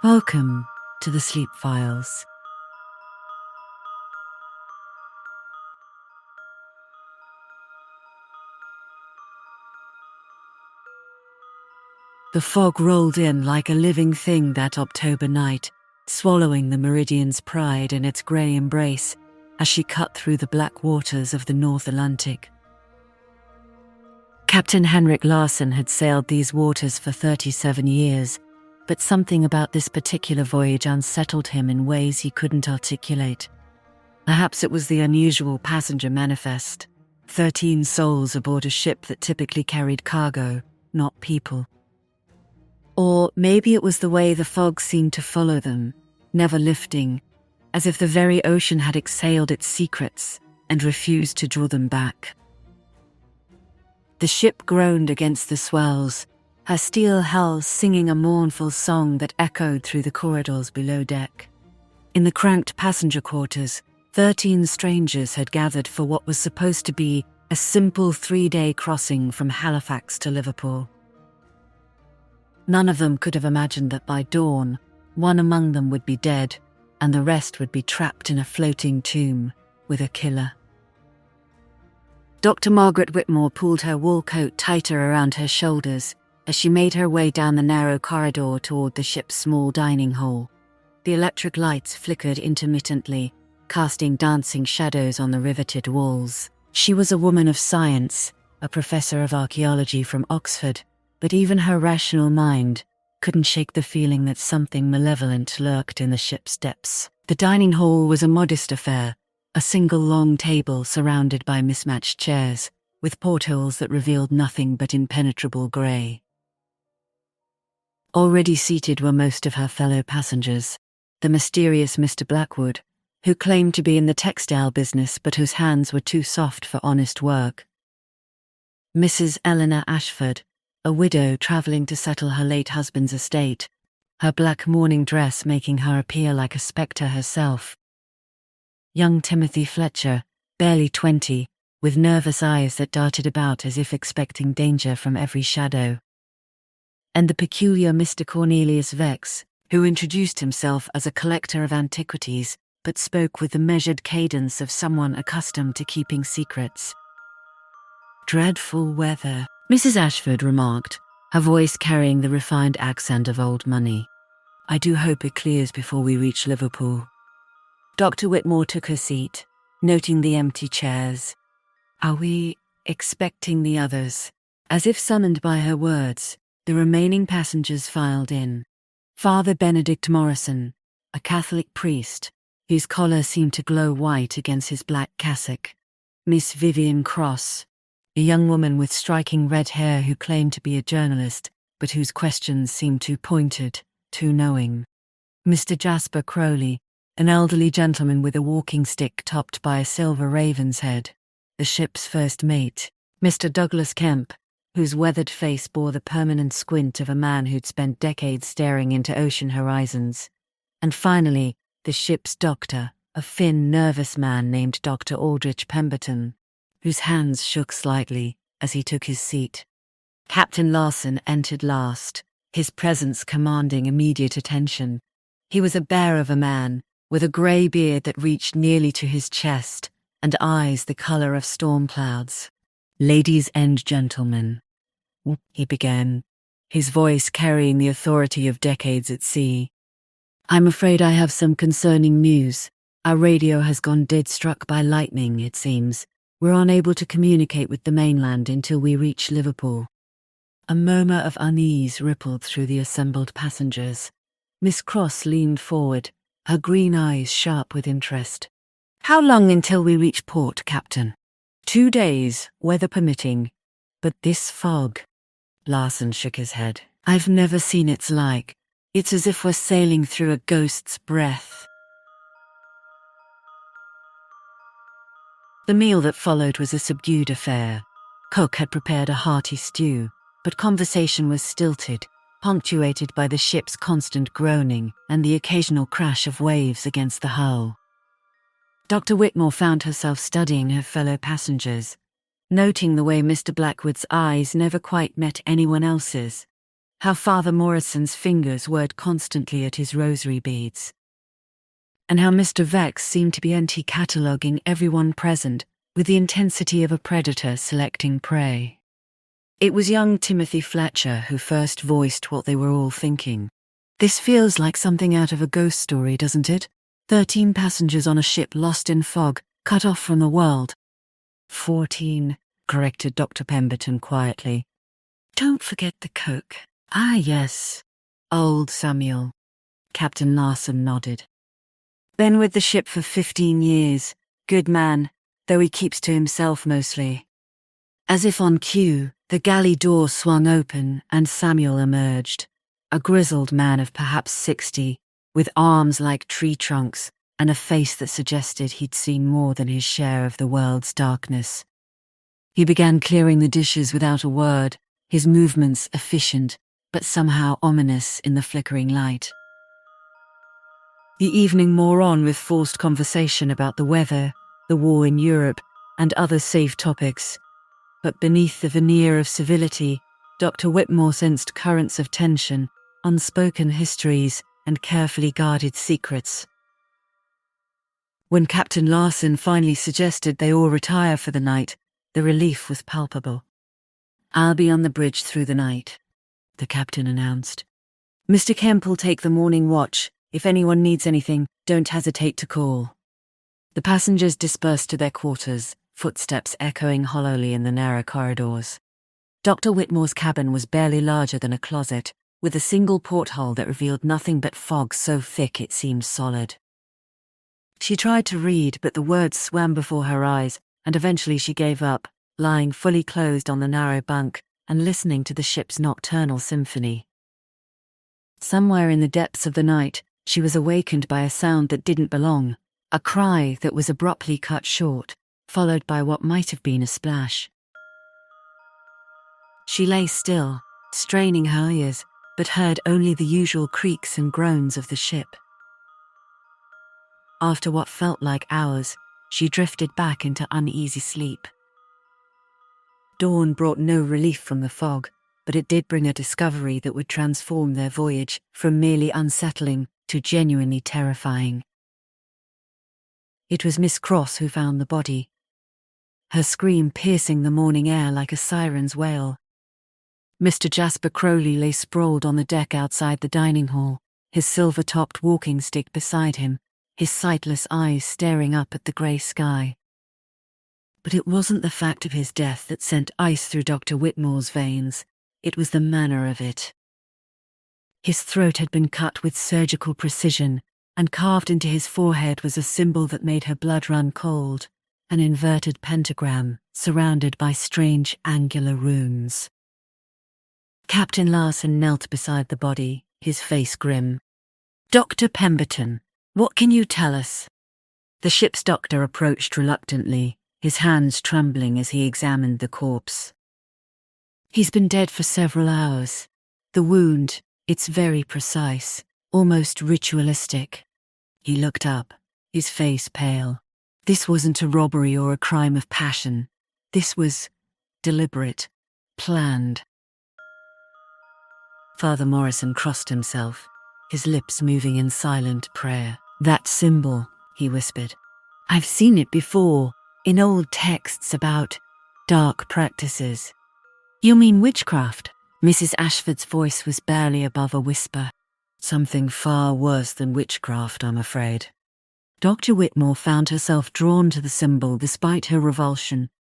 Welcome to the Sleep Files. The fog rolled in like a living thing that October night, swallowing the Meridian's pride in its grey embrace as she cut through the black waters of the North Atlantic. Captain Henrik Larsen had sailed these waters for 37 years, but something about this particular voyage unsettled him in ways he couldn't articulate. Perhaps it was the unusual passenger manifest, 13 souls aboard a ship that typically carried cargo, not people. Or maybe it was the way the fog seemed to follow them, never lifting, as if the very ocean had exhaled its secrets and refused to draw them back. The ship groaned against the swells, her steel hulls singing a mournful song that echoed through the corridors below deck. In the cramped passenger quarters, 13 strangers had gathered for what was supposed to be a simple 3-day crossing from Halifax to Liverpool. None of them could have imagined that by dawn, one among them would be dead, and the rest would be trapped in a floating tomb with a killer. Dr. Margaret Whitmore pulled her wool coat tighter around her shoulders as she made her way down the narrow corridor toward the ship's small dining hall. The electric lights flickered intermittently, casting dancing shadows on the riveted walls. She was a woman of science, a professor of archaeology from Oxford, but even her rational mind couldn't shake the feeling that something malevolent lurked in the ship's depths. The dining hall was a modest affair, a single long table surrounded by mismatched chairs, with portholes that revealed nothing but impenetrable grey. Already seated were most of her fellow passengers, the mysterious Mr. Blackwood, who claimed to be in the textile business but whose hands were too soft for honest work. Mrs. Eleanor Ashford, a widow travelling to settle her late husband's estate, her black mourning dress making her appear like a spectre herself. Young Timothy Fletcher, barely 20, with nervous eyes that darted about as if expecting danger from every shadow. And the peculiar Mr. Cornelius Vex, who introduced himself as a collector of antiquities, but spoke with the measured cadence of someone accustomed to keeping secrets. "Dreadful weather," Mrs. Ashford remarked, her voice carrying the refined accent of old money. "I do hope it clears before we reach Liverpool." Dr. Whitmore took her seat, noting the empty chairs. "Are we expecting the others?" As if summoned by her words, the remaining passengers filed in. Father Benedict Morrison, a Catholic priest, whose collar seemed to glow white against his black cassock. Miss Vivian Cross, a young woman with striking red hair who claimed to be a journalist, but whose questions seemed too pointed, too knowing. Mr. Jasper Crowley, an elderly gentleman with a walking stick topped by a silver raven's head, the ship's first mate. Mr. Douglas Kemp, whose weathered face bore the permanent squint of a man who'd spent decades staring into ocean horizons. And finally, the ship's doctor, a thin, nervous man named Dr. Aldrich Pemberton, whose hands shook slightly as he took his seat. Captain Larsen entered last, his presence commanding immediate attention. He was a bear of a man, with a grey beard that reached nearly to his chest, and eyes the colour of storm clouds. "Ladies and gentlemen," he began, his voice carrying the authority of decades at sea. "I'm afraid I have some concerning news. Our radio has gone dead, struck by lightning, it seems. We're unable to communicate with the mainland until we reach Liverpool." A murmur of unease rippled through the assembled passengers. Miss Cross leaned forward, her green eyes sharp with interest. "How long until we reach port, Captain?" 2 days, weather permitting. But this fog..." Larsen shook his head. "I've never seen its like. It's as if we're sailing through a ghost's breath." The meal that followed was a subdued affair. Cook had prepared a hearty stew, but conversation was stilted, punctuated by the ship's constant groaning and the occasional crash of waves against the hull. Dr. Whitmore found herself studying her fellow passengers, noting the way Mr. Blackwood's eyes never quite met anyone else's, how Father Morrison's fingers whirred constantly at his rosary beads, and how Mr. Vex seemed to be anti-cataloguing everyone present with the intensity of a predator selecting prey. It was young Timothy Fletcher who first voiced what they were all thinking. "This feels like something out of a ghost story, doesn't it? 13 passengers on a ship lost in fog, cut off from the world." 14, corrected Dr. Pemberton quietly. "Don't forget the Coke." "Ah, yes. Old Samuel." Captain Larson nodded. "Been with the ship for 15 years. Good man, though he keeps to himself mostly." As if on cue, the galley door swung open and Samuel emerged, a grizzled man of perhaps 60, with arms like tree trunks and a face that suggested he'd seen more than his share of the world's darkness. He began clearing the dishes without a word, his movements efficient, but somehow ominous in the flickering light. The evening wore on with forced conversation about the weather, the war in Europe, and other safe topics. But beneath the veneer of civility, Dr. Whitmore sensed currents of tension, unspoken histories, and carefully guarded secrets. When Captain Larson finally suggested they all retire for the night, the relief was palpable. "I'll be on the bridge through the night," the captain announced. "Mr. Kemp will take the morning watch. If anyone needs anything, don't hesitate to call." The passengers dispersed to their quarters, footsteps echoing hollowly in the narrow corridors. Dr. Whitmore's cabin was barely larger than a closet, with a single porthole that revealed nothing but fog so thick it seemed solid. She tried to read, but the words swam before her eyes, and eventually she gave up, lying fully clothed on the narrow bunk and listening to the ship's nocturnal symphony. Somewhere in the depths of the night, she was awakened by a sound that didn't belong, a cry that was abruptly cut short, followed by what might have been a splash. She lay still, straining her ears, but heard only the usual creaks and groans of the ship. After what felt like hours, she drifted back into uneasy sleep. Dawn brought no relief from the fog, but it did bring a discovery that would transform their voyage from merely unsettling to genuinely terrifying. It was Miss Cross who found the body, her scream piercing the morning air like a siren's wail. Mr. Jasper Crowley lay sprawled on the deck outside the dining hall, his silver-topped walking stick beside him, his sightless eyes staring up at the grey sky. But it wasn't the fact of his death that sent ice through Dr. Whitmore's veins, it was the manner of it. His throat had been cut with surgical precision, and carved into his forehead was a symbol that made her blood run cold, an inverted pentagram surrounded by strange angular runes. Captain Larson knelt beside the body, his face grim. "Dr. Pemberton, what can you tell us?" The ship's doctor approached reluctantly, his hands trembling as he examined the corpse. "He's been dead for several hours. The wound, it's very precise, almost ritualistic." He looked up, his face pale. This wasn't a robbery or a crime of passion. This was deliberate, planned. Father Morrison crossed himself, his lips moving in silent prayer. "That symbol," he whispered. "I've seen it before, in old texts about dark practices." "You mean witchcraft?" Mrs. Ashford's voice was barely above a whisper. "Something far worse than witchcraft, I'm afraid." Dr. Whitmore found herself drawn to the symbol despite her revulsion.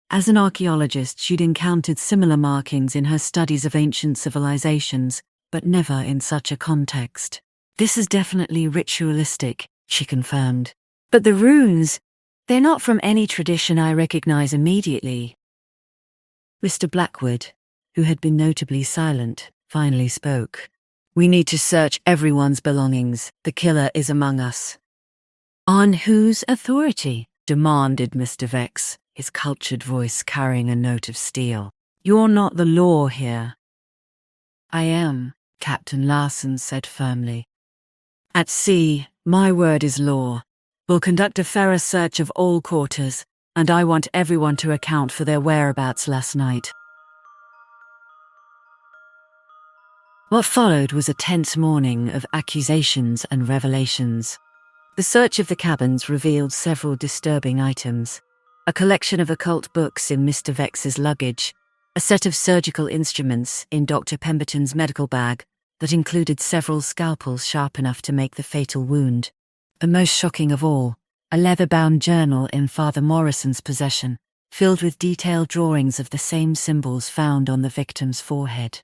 As an archaeologist, she'd encountered similar markings in her studies of ancient civilizations, but never in such a context. "This is definitely ritualistic," she confirmed. "But the runes, they're not from any tradition I recognize immediately." Mr. Blackwood, who had been notably silent, finally spoke. "We need to search everyone's belongings. The killer is among us." "On whose authority?" demanded Mr. Vex, his cultured voice carrying a note of steel. "You're not the law here." "I am," Captain Larson said firmly. "At sea, my word is law. We'll conduct a thorough search of all quarters, and I want everyone to account for their whereabouts last night." What followed was a tense morning of accusations and revelations. The search of the cabins revealed several disturbing items. A collection of occult books in Mr. Vex's luggage, a set of surgical instruments in Dr. Pemberton's medical bag that included several scalpels sharp enough to make the fatal wound. And most shocking of all, a leather-bound journal in Father Morrison's possession, filled with detailed drawings of the same symbols found on the victim's forehead.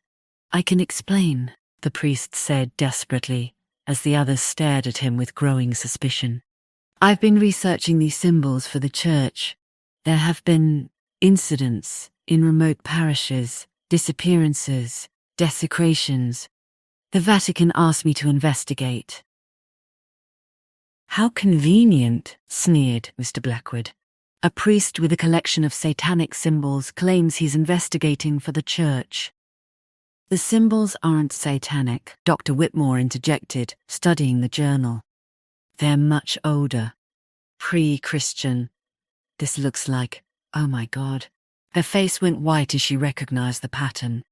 "I can explain," the priest said desperately, as the others stared at him with growing suspicion. "I've been researching these symbols for the church. There have been incidents in remote parishes, disappearances, desecrations. The Vatican asked me to investigate." "How convenient," sneered Mr. Blackwood. "A priest with a collection of satanic symbols claims he's investigating for the church." "The symbols aren't satanic," Dr. Whitmore interjected, studying the journal. "They're much older. Pre-Christian. This looks like, oh my God." Her face went white as she recognized the pattern.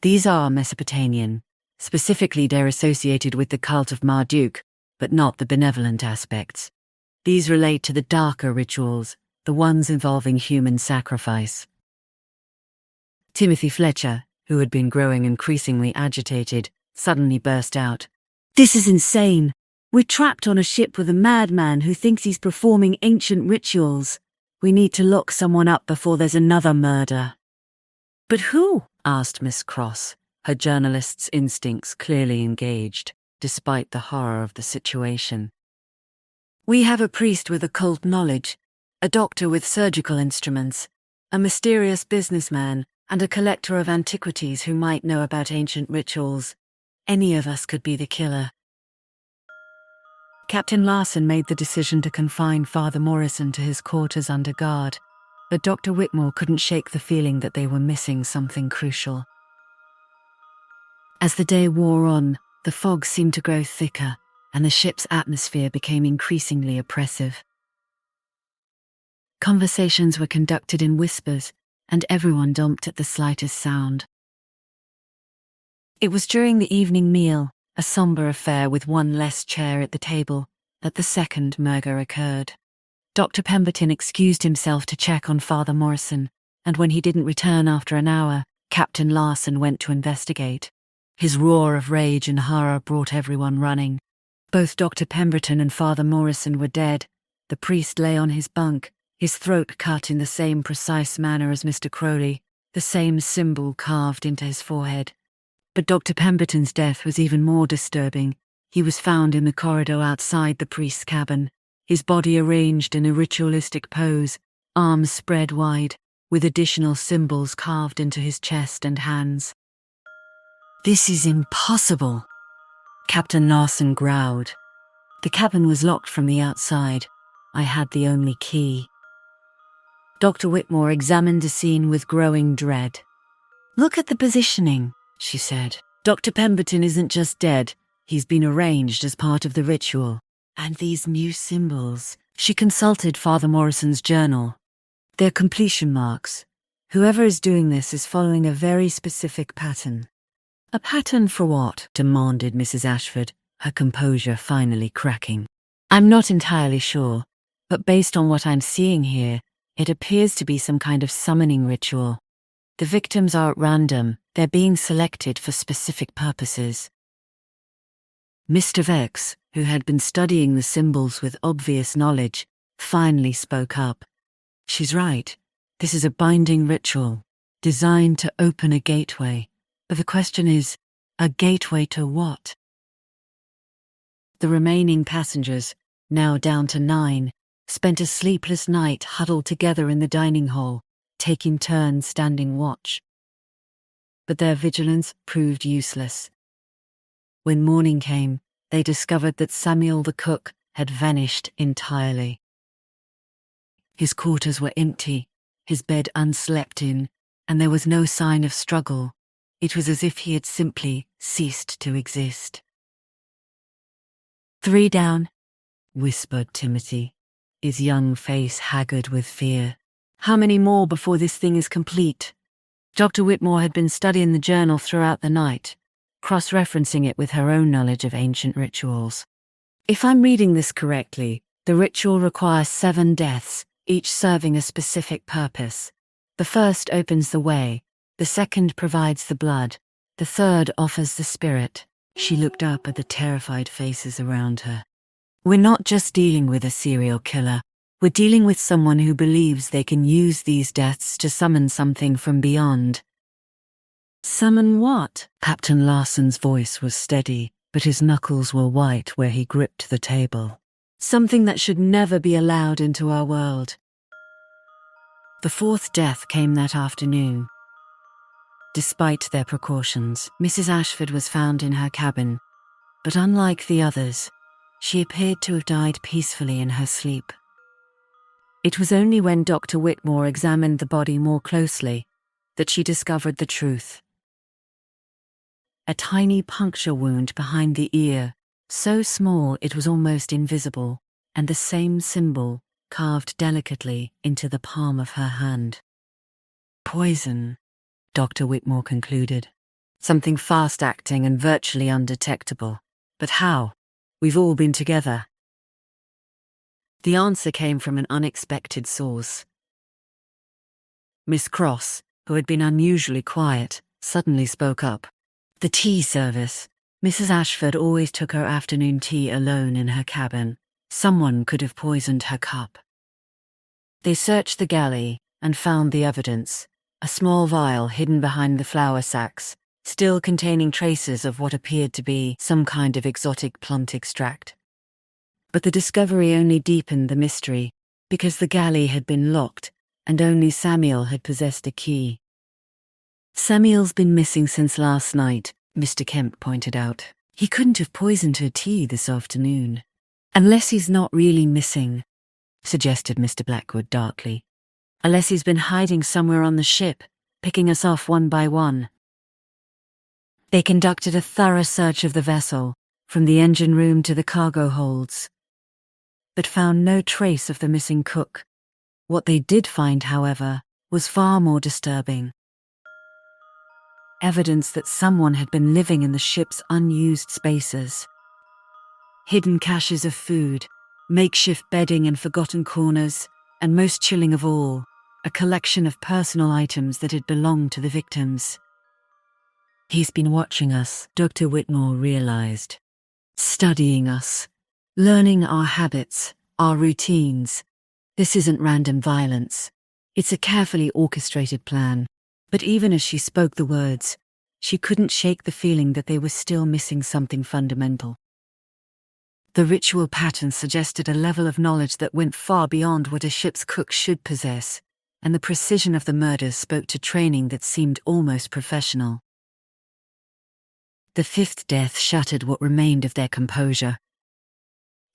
"These are Mesopotamian. Specifically, they're associated with the cult of Marduk, but not the benevolent aspects. These relate to the darker rituals, the ones involving human sacrifice." Timothy Fletcher, who had been growing increasingly agitated, suddenly burst out. "This is insane. We're trapped on a ship with a madman who thinks he's performing ancient rituals. We need to lock someone up before there's another murder." "But who?" asked Miss Cross, her journalist's instincts clearly engaged, despite the horror of the situation. "We have a priest with occult knowledge, a doctor with surgical instruments, a mysterious businessman, and a collector of antiquities who might know about ancient rituals. Any of us could be the killer." Captain Larson made the decision to confine Father Morrison to his quarters under guard, but Dr. Whitmore couldn't shake the feeling that they were missing something crucial. As the day wore on, the fog seemed to grow thicker, and the ship's atmosphere became increasingly oppressive. Conversations were conducted in whispers, and everyone jumped at the slightest sound. It was during the evening meal, a somber affair with one less chair at the table, that the second murder occurred. Dr. Pemberton excused himself to check on Father Morrison, and when he didn't return after an hour, Captain Larson went to investigate. His roar of rage and horror brought everyone running. Both Dr. Pemberton and Father Morrison were dead. The priest lay on his bunk, his throat cut in the same precise manner as Mr. Crowley, the same symbol carved into his forehead. But Dr. Pemberton's death was even more disturbing. He was found in the corridor outside the priest's cabin, his body arranged in a ritualistic pose, arms spread wide, with additional symbols carved into his chest and hands. "This is impossible," Captain Larson growled. "The cabin was locked from the outside. I had the only key." Dr. Whitmore examined the scene with growing dread. "Look at the positioning," she said. "Dr. Pemberton isn't just dead, he's been arranged as part of the ritual. And these new symbols." She consulted Father Morrison's journal. "They're completion marks. Whoever is doing this is following a very specific pattern." "A pattern for what?" demanded Mrs. Ashford, her composure finally cracking. "I'm not entirely sure, but based on what I'm seeing here, it appears to be some kind of summoning ritual. The victims are at random, they're being selected for specific purposes." Mr. Vex, who had been studying the symbols with obvious knowledge, finally spoke up. "She's right. This is a binding ritual, designed to open a gateway. But the question is, a gateway to what?" The remaining passengers, now down to 9, spent a sleepless night huddled together in the dining hall, taking turns standing watch. But their vigilance proved useless. When morning came, they discovered that Samuel the cook had vanished entirely. His quarters were empty, his bed unslept in, and there was no sign of struggle. It was as if he had simply ceased to exist. "3 down," whispered Timothy, his young face haggard with fear. "How many more before this thing is complete?" Dr. Whitmore had been studying the journal throughout the night. cross-referencing it with her own knowledge of ancient rituals. If I'm reading this correctly, the ritual requires 7 deaths, each serving a specific purpose. The first opens the way, the second provides the blood, the third offers the spirit. She looked up at the terrified faces around her. We're not just dealing with a serial killer. We're dealing with someone who believes they can use these deaths to summon something from beyond. Summon what? Captain Larson's voice was steady, but his knuckles were white where he gripped the table. Something that should never be allowed into our world. The 4th death came that afternoon. Despite their precautions, Mrs. Ashford was found in her cabin, but unlike the others, she appeared to have died peacefully in her sleep. It was only when Dr. Whitmore examined the body more closely that she discovered the truth. A tiny puncture wound behind the ear, so small it was almost invisible, and the same symbol carved delicately into the palm of her hand. Poison, Dr. Whitmore concluded. Something fast-acting and virtually undetectable. But how? We've all been together. The answer came from an unexpected source. Miss Cross, who had been unusually quiet, suddenly spoke up. The tea service. Mrs. Ashford always took her afternoon tea alone in her cabin. Someone could have poisoned her cup. They searched the galley and found the evidence, a small vial hidden behind the flour sacks, still containing traces of what appeared to be some kind of exotic plant extract. But the discovery only deepened the mystery, because the galley had been locked and only Samuel had possessed a key. Samuel's been missing since last night, Mr. Kemp pointed out. He couldn't have poisoned her tea this afternoon. Unless he's not really missing, suggested Mr. Blackwood darkly. Unless he's been hiding somewhere on the ship, picking us off one by one. They conducted a thorough search of the vessel, from the engine room to the cargo holds, but found no trace of the missing cook. What they did find, however, was far more disturbing. Evidence that someone had been living in the ship's unused spaces. Hidden caches of food, makeshift bedding in forgotten corners, and most chilling of all, a collection of personal items that had belonged to the victims. He's been watching us, Dr. Whitmore realized. Studying us, learning our habits, our routines. This isn't random violence. It's a carefully orchestrated plan. But even as she spoke the words, she couldn't shake the feeling that they were still missing something fundamental. The ritual pattern suggested a level of knowledge that went far beyond what a ship's cook should possess, and the precision of the murders spoke to training that seemed almost professional. The 5th death shattered what remained of their composure.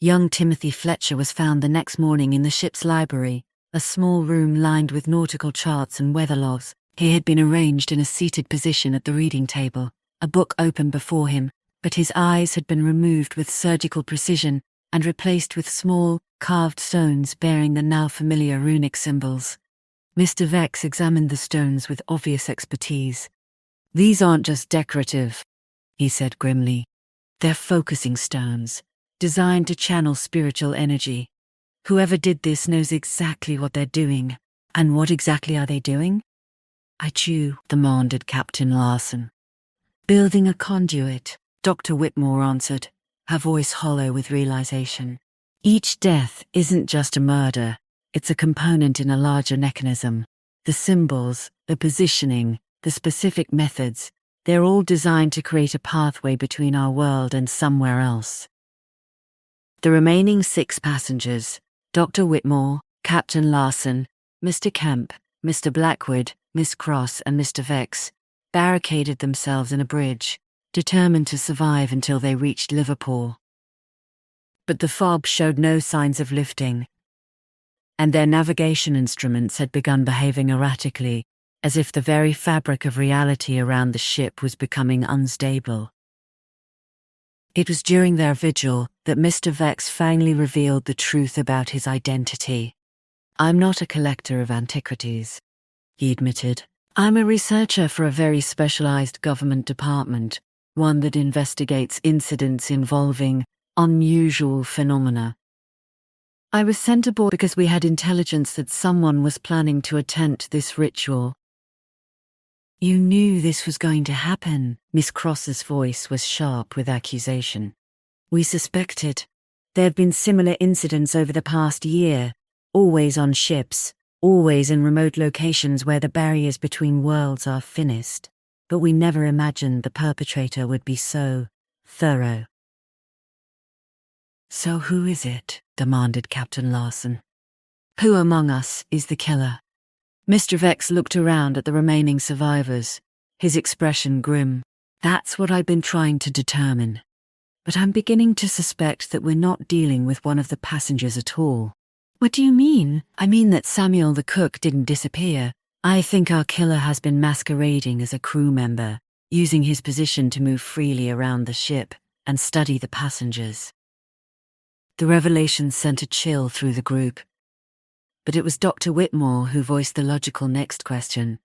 Young Timothy Fletcher was found the next morning in the ship's library, a small room lined with nautical charts and weather logs. He had been arranged in a seated position at the reading table, a book open before him, but his eyes had been removed with surgical precision and replaced with small, carved stones bearing the now familiar runic symbols. Mr. Vex examined the stones with obvious expertise. These aren't just decorative, he said grimly. They're focusing stones, designed to channel spiritual energy. Whoever did this knows exactly what they're doing. And what exactly are they doing? I demanded Captain Larson. Building a conduit, Dr. Whitmore answered, her voice hollow with realization. Each death isn't just a murder, it's a component in a larger mechanism. The symbols, the positioning, the specific methods, they're all designed to create a pathway between our world and somewhere else. The remaining 6 passengers, Dr. Whitmore, Captain Larson, Mr. Kemp, Mr. Blackwood, Miss Cross and Mr. Vex, barricaded themselves in a bridge, determined to survive until they reached Liverpool. But the fog showed no signs of lifting, and their navigation instruments had begun behaving erratically, as if the very fabric of reality around the ship was becoming unstable. It was during their vigil that Mr. Vex finally revealed the truth about his identity. I'm not a collector of antiquities, he admitted. I'm a researcher for a very specialized government department, one that investigates incidents involving unusual phenomena. I was sent aboard because we had intelligence that someone was planning to attempt this ritual. You knew this was going to happen. Miss Cross's voice was sharp with accusation. We suspected. There have been similar incidents over the past year, always on ships, always in remote locations where the barriers between worlds are thinnest. But we never imagined the perpetrator would be so thorough. So who is it? Demanded Captain Larson. Who among us is the killer? Mr. Vex looked around at the remaining survivors, his expression grim. That's what I've been trying to determine. But I'm beginning to suspect that we're not dealing with one of the passengers at all. What do you mean? I mean that Samuel the cook didn't disappear. I think our killer has been masquerading as a crew member, using his position to move freely around the ship and study the passengers. The revelation sent a chill through the group. But it was Dr. Whitmore who voiced the logical next question.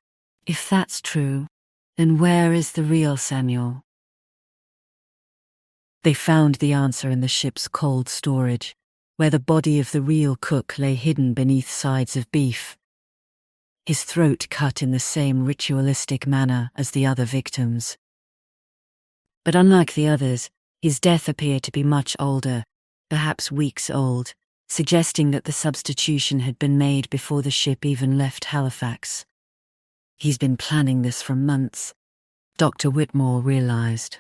If that's true, then where is the real Samuel? They found the answer in the ship's cold storage, where the body of the real cook lay hidden beneath sides of beef. His throat cut in the same ritualistic manner as the other victims. But unlike the others, his death appeared to be much older, perhaps weeks old, suggesting that the substitution had been made before the ship even left Halifax. He's been planning this for months, Dr. Whitmore realized.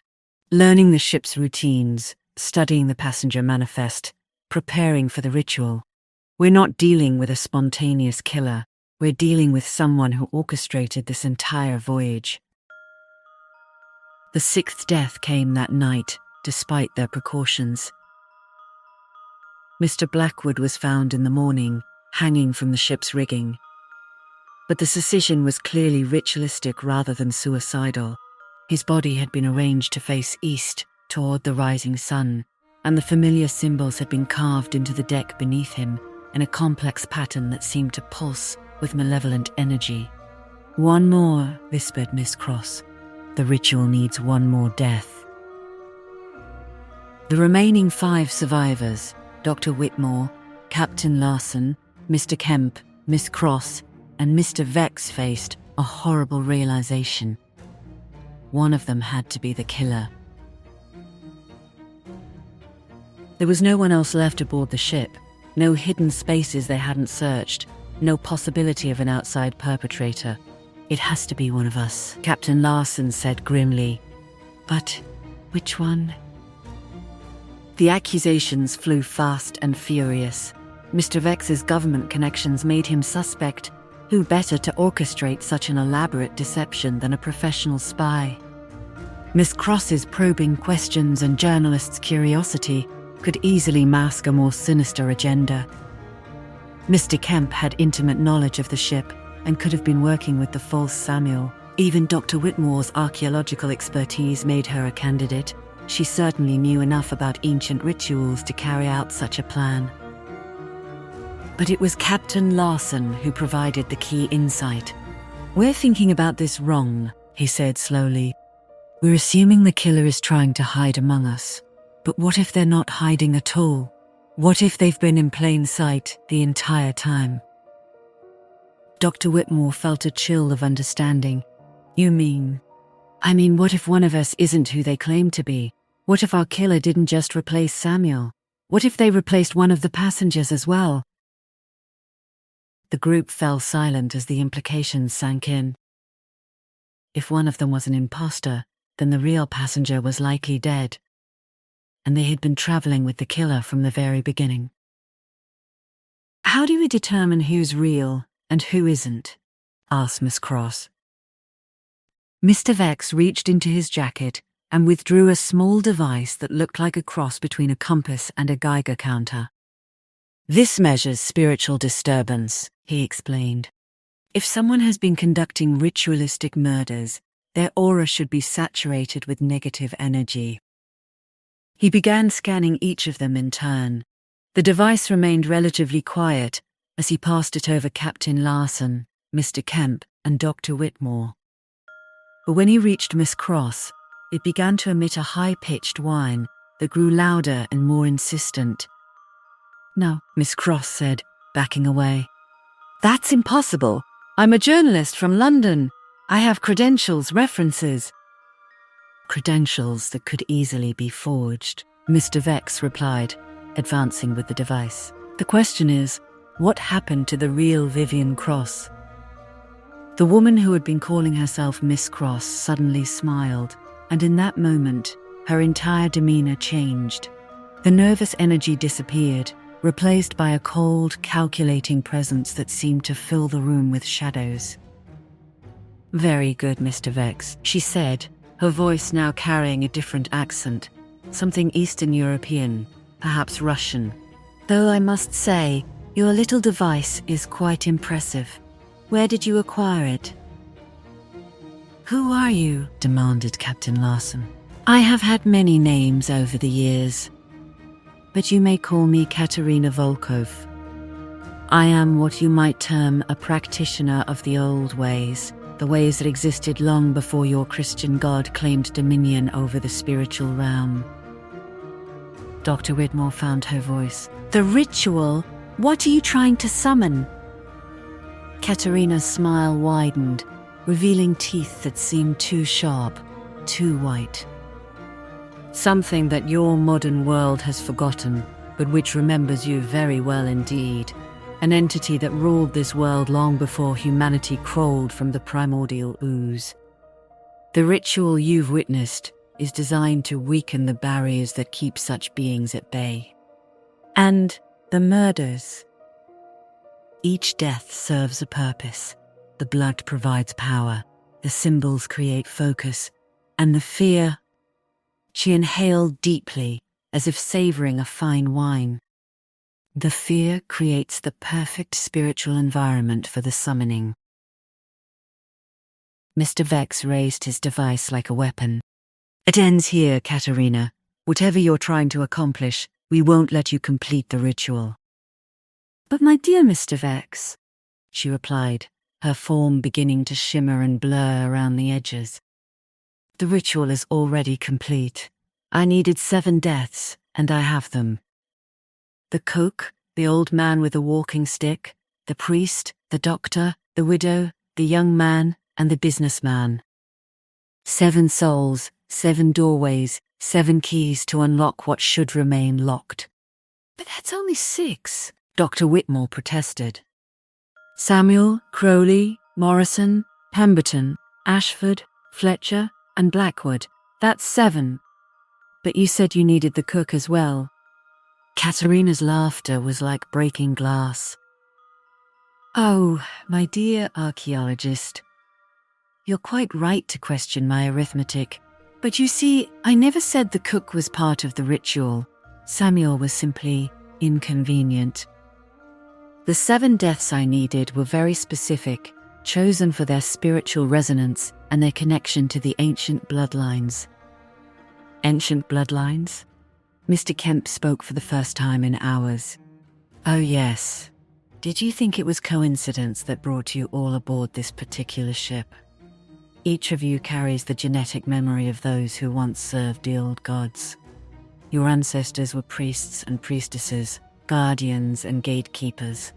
Learning the ship's routines, studying the passenger manifest, preparing for the ritual. We're not dealing with a spontaneous killer. We're dealing with someone who orchestrated this entire voyage. The sixth death came that night, despite their precautions. Mr. Blackwood was found in the morning, hanging from the ship's rigging. But the suspicion was clearly ritualistic rather than suicidal. His body had been arranged to face east, toward the rising sun, and the familiar symbols had been carved into the deck beneath him in a complex pattern that seemed to pulse with malevolent energy. One more, whispered Miss Cross. The ritual needs one more death. The remaining 5 survivors, Dr. Whitmore, Captain Larson, Mr. Kemp, Miss Cross, and Mr. Vex faced a horrible realization. One of them had to be the killer. There was no one else left aboard the ship, no hidden spaces they hadn't searched, no possibility of an outside perpetrator. It has to be one of us, Captain Larson said grimly. But which one? The accusations flew fast and furious. Mr. Vex's government connections made him suspect. Who better to orchestrate such an elaborate deception than a professional spy? Miss Cross's probing questions and journalists' curiosity could easily mask a more sinister agenda. Mr. Kemp had intimate knowledge of the ship and could have been working with the false Samuel. Even Dr. Whitmore's archaeological expertise made her a candidate. She certainly knew enough about ancient rituals to carry out such a plan. But it was Captain Larson who provided the key insight. We're thinking about this wrong, he said slowly. We're assuming the killer is trying to hide among us. But what if they're not hiding at all? What if they've been in plain sight the entire time? Dr. Whitmore felt a chill of understanding. You mean? I mean, what if one of us isn't who they claim to be? What if our killer didn't just replace Samuel? What if they replaced one of the passengers as well? The group fell silent as the implications sank in. If one of them was an imposter, then the real passenger was likely dead. And they had been traveling with the killer from the very beginning. How do we determine who's real and who isn't? Asked Miss Cross. Mr. Vex reached into his jacket and withdrew a small device that looked like a cross between a compass and a Geiger counter. This measures spiritual disturbance, he explained. If someone has been conducting ritualistic murders, their aura should be saturated with negative energy. He began scanning each of them in turn. The device remained relatively quiet as he passed it over Captain Larson, Mr. Kemp, and Dr. Whitmore. But when he reached Miss Cross, It began to emit a high-pitched whine that grew louder and more insistent. "No," Miss Cross said, backing away. "That's impossible. I'm a journalist from London. I have credentials, references." "Credentials that could easily be forged," Mr. Vex replied, advancing with the device. "The question is, what happened to the real Vivian Cross?" The woman who had been calling herself Miss Cross suddenly smiled, and in that moment, her entire demeanor changed. The nervous energy disappeared, replaced by a cold, calculating presence that seemed to fill the room with shadows. "Very good, Mr. Vex," she said, her voice now carrying a different accent, something Eastern European, perhaps Russian. "Though I must say, your little device is quite impressive. Where did you acquire it?" "Who are you?" demanded Captain Larson. "I have had many names over the years, but you may call me Katerina Volkov. I am what you might term a practitioner of the old ways, the ways that existed long before your Christian God claimed dominion over the spiritual realm." Dr. Whitmore found her voice. "The ritual? What are you trying to summon?" Katerina's smile widened, revealing teeth that seemed too sharp, too white. "Something that your modern world has forgotten, but which remembers you very well indeed. An entity that ruled this world long before humanity crawled from the primordial ooze. The ritual you've witnessed is designed to weaken the barriers that keep such beings at bay. And the murders. Each death serves a purpose. The blood provides power, the symbols create focus, and the fear..." She inhaled deeply, as if savoring a fine wine. "The fear creates the perfect spiritual environment for the summoning." Mr. Vex raised his device like a weapon. "It ends here, Katerina. Whatever you're trying to accomplish, we won't let you complete the ritual." "But my dear Mr. Vex," she replied, her form beginning to shimmer and blur around the edges. "The ritual is already complete. I needed 7 deaths, and I have them. The cook, the old man with the walking stick, the priest, the doctor, the widow, the young man, and the businessman. 7 souls, 7 doorways, 7 keys to unlock what should remain locked." "But that's only 6, Dr. Whitmore protested. "Samuel, Crowley, Morrison, Pemberton, Ashford, Fletcher, and Blackwood. That's 7. But you said you needed the cook as well." Katerina's laughter was like breaking glass. "Oh, my dear archaeologist, you're quite right to question my arithmetic. But you see, I never said the cook was part of the ritual. Samuel was simply inconvenient. The 7 deaths I needed were very specific, chosen for their spiritual resonance and their connection to the ancient bloodlines." "Ancient bloodlines?" Mr. Kemp spoke for the first time in hours. "Oh yes. Did you think it was coincidence that brought you all aboard this particular ship? Each of you carries the genetic memory of those who once served the old gods. Your ancestors were priests and priestesses, guardians and gatekeepers,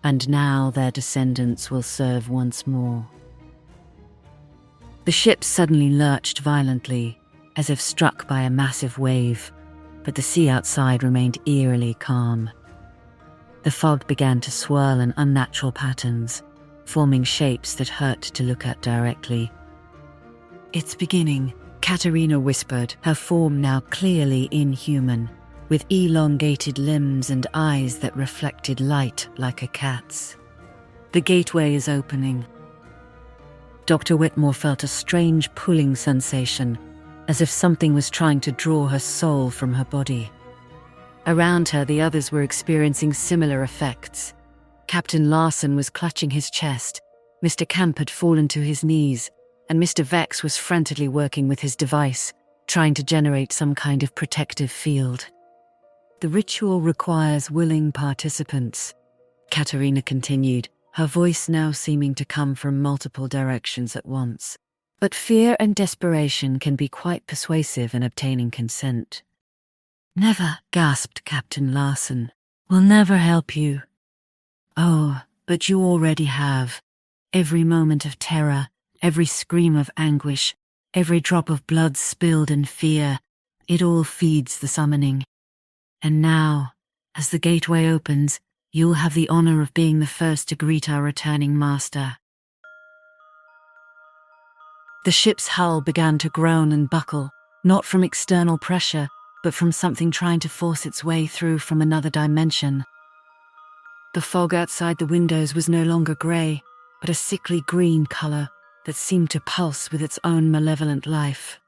and now their descendants will serve once more." The ship suddenly lurched violently, as if struck by a massive wave, but the sea outside remained eerily calm. The fog began to swirl in unnatural patterns, forming shapes that hurt to look at directly. "It's beginning," Katerina whispered, her form now clearly inhuman, with elongated limbs and eyes that reflected light like a cat's. "The gateway is opening." Dr. Whitmore felt a strange pulling sensation, as if something was trying to draw her soul from her body. Around her, the others were experiencing similar effects. Captain Larson was clutching his chest, Mr. Camp had fallen to his knees, and Mr. Vex was frantically working with his device, trying to generate some kind of protective field. "The ritual requires willing participants," Katerina continued, her voice now seeming to come from multiple directions at once. But fear and desperation can be quite persuasive in obtaining consent. "Never," gasped Captain Larson. "We'll never help you." "Oh, but you already have. Every moment of terror, every scream of anguish, every drop of blood spilled in fear, it all feeds the summoning. And now, as the gateway opens, you'll have the honor of being the first to greet our returning master." The ship's hull began to groan and buckle, not from external pressure, but from something trying to force its way through from another dimension. The fog outside the windows was no longer grey, but a sickly green colour that seemed to pulse with its own malevolent life.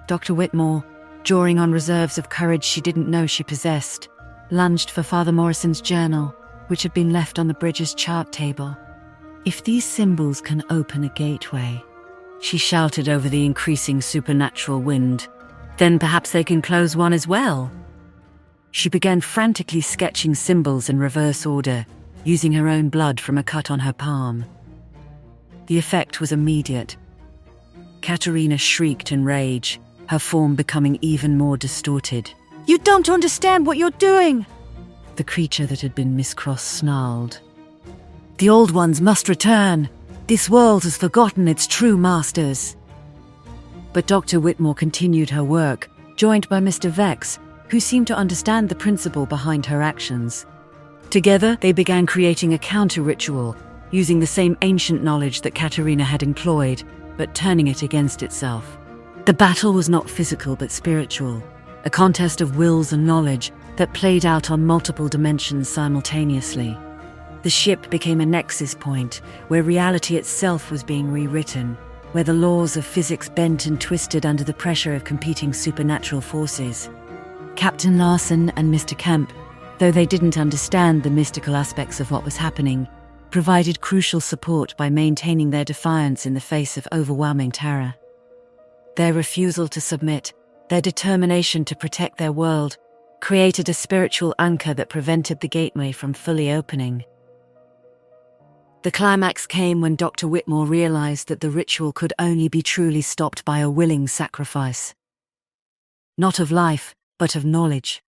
Dr. Whitmore, drawing on reserves of courage she didn't know she possessed, lunged for Father Morrison's journal, which had been left on the bridge's chart table. "If these symbols can open a gateway," she shouted over the increasing supernatural wind, "then perhaps they can close one as well." She began frantically sketching symbols in reverse order, using her own blood from a cut on her palm. The effect was immediate. Katerina shrieked in rage, her form becoming even more distorted. "You don't understand what you're doing!" The creature that had been miscrossed snarled. "The old ones must return. This world has forgotten its true masters." But Dr. Whitmore continued her work, joined by Mr. Vex, who seemed to understand the principle behind her actions. Together, they began creating a counter-ritual, using the same ancient knowledge that Katerina had employed, but turning it against itself. The battle was not physical but spiritual, a contest of wills and knowledge that played out on multiple dimensions simultaneously. The ship became a nexus point where reality itself was being rewritten, where the laws of physics bent and twisted under the pressure of competing supernatural forces. Captain Larson and Mr. Kemp, though they didn't understand the mystical aspects of what was happening, provided crucial support by maintaining their defiance in the face of overwhelming terror. Their refusal to submit, their determination to protect their world, created a spiritual anchor that prevented the gateway from fully opening. The climax came when Dr. Whitmore realized that the ritual could only be truly stopped by a willing sacrifice. Not of life, but of knowledge.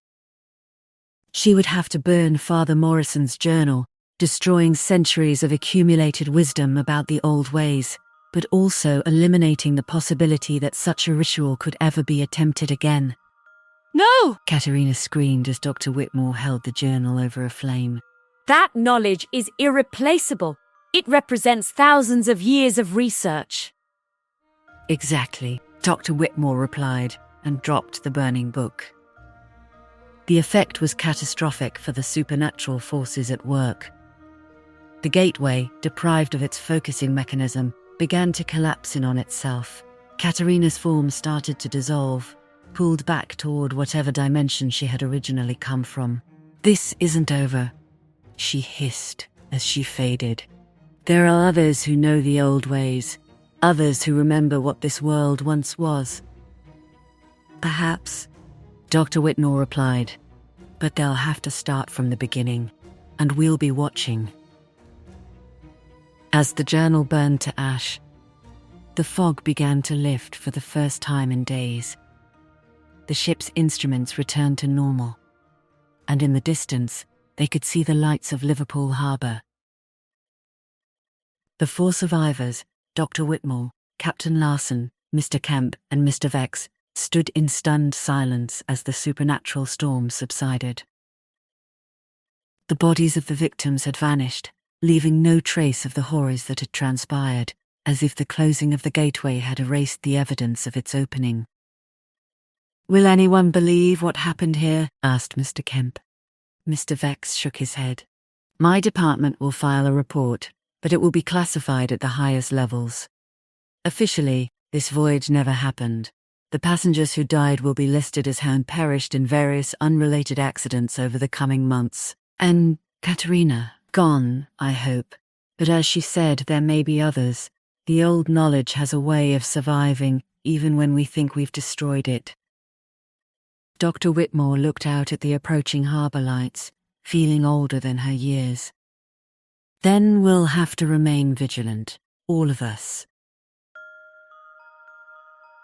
She would have to burn Father Morrison's journal, destroying centuries of accumulated wisdom about the old ways, but also eliminating the possibility that such a ritual could ever be attempted again. "No!" Katerina screamed as Dr. Whitmore held the journal over a flame. "That knowledge is irreplaceable. It represents thousands of years of research." "Exactly," Dr. Whitmore replied, and dropped the burning book. The effect was catastrophic for the supernatural forces at work. The gateway, deprived of its focusing mechanism, began to collapse in on itself. Katerina's form started to dissolve, pulled back toward whatever dimension she had originally come from. "This isn't over," she hissed as she faded. "There are others who know the old ways, others who remember what this world once was." "Perhaps," Dr. Whitmore replied, "but they'll have to start from the beginning, and we'll be watching." As the journal burned to ash, the fog began to lift for the first time in days. The ship's instruments returned to normal, and in the distance, they could see the lights of Liverpool Harbour. The 4 survivors, Dr. Whitmore, Captain Larson, Mr. Kemp, and Mr. Vex, stood in stunned silence as the supernatural storm subsided. The bodies of the victims had vanished, leaving no trace of the horrors that had transpired, as if the closing of the gateway had erased the evidence of its opening. "Will anyone believe what happened here?" asked Mr. Kemp. Mr. Vex shook his head. "My department will file a report, but it will be classified at the highest levels. Officially, this voyage never happened. The passengers who died will be listed as having perished in various unrelated accidents over the coming months. And Katerina, gone, I hope. But as she said, there may be others. The old knowledge has a way of surviving, even when we think we've destroyed it." Dr. Whitmore looked out at the approaching harbour lights, feeling older than her years. "Then we'll have to remain vigilant, all of us.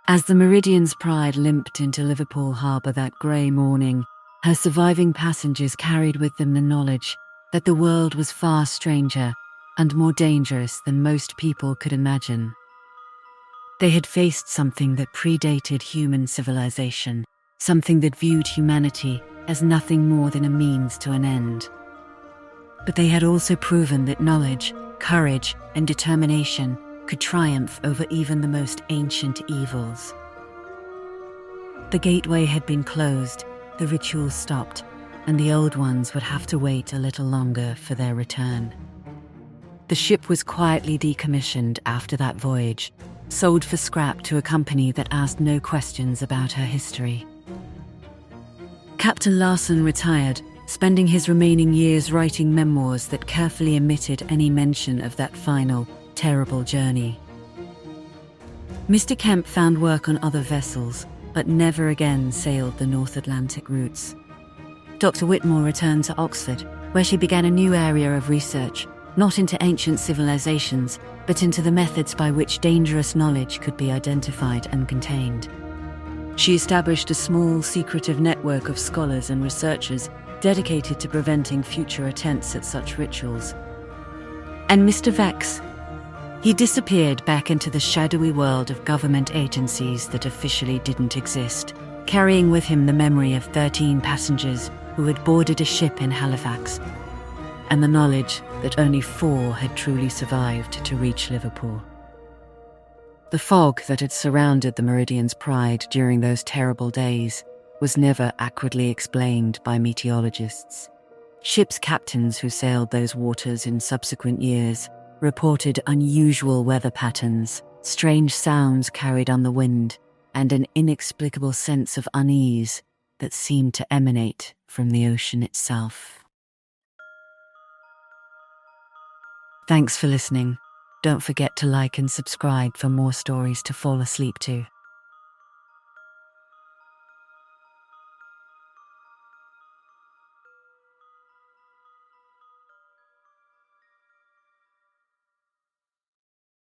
As the Meridian's Pride limped into Liverpool harbour that grey morning, her surviving passengers carried with them the knowledge that the world was far stranger and more dangerous than most people could imagine. They had faced something that predated human civilization, something that viewed humanity as nothing more than a means to an end. But they had also proven that knowledge, courage, and determination could triumph over even the most ancient evils. The gateway had been closed, the rituals stopped, and the old ones would have to wait a little longer for their return. The ship was quietly decommissioned after that voyage, sold for scrap to a company that asked no questions about her history. Captain Larson retired, spending his remaining years writing memoirs that carefully omitted any mention of that final, terrible journey. Mr. Kemp found work on other vessels, but never again sailed the North Atlantic routes. Dr. Whitmore returned to Oxford, where she began a new area of research, not into ancient civilizations, but into the methods by which dangerous knowledge could be identified and contained. She established a small, secretive network of scholars and researchers dedicated to preventing future attempts at such rituals. And Mr. Vex? He disappeared back into the shadowy world of government agencies that officially didn't exist, carrying with him the memory of 13 passengers who had boarded a ship in Halifax, and the knowledge that only 4 had truly survived to reach Liverpool. The fog that had surrounded the Meridian's Pride during those terrible days was never accurately explained by meteorologists. Ships' captains who sailed those waters in subsequent years reported unusual weather patterns, strange sounds carried on the wind, and an inexplicable sense of unease that seemed to emanate from the ocean itself. Thanks for listening. Don't forget to like and subscribe for more stories to fall asleep to.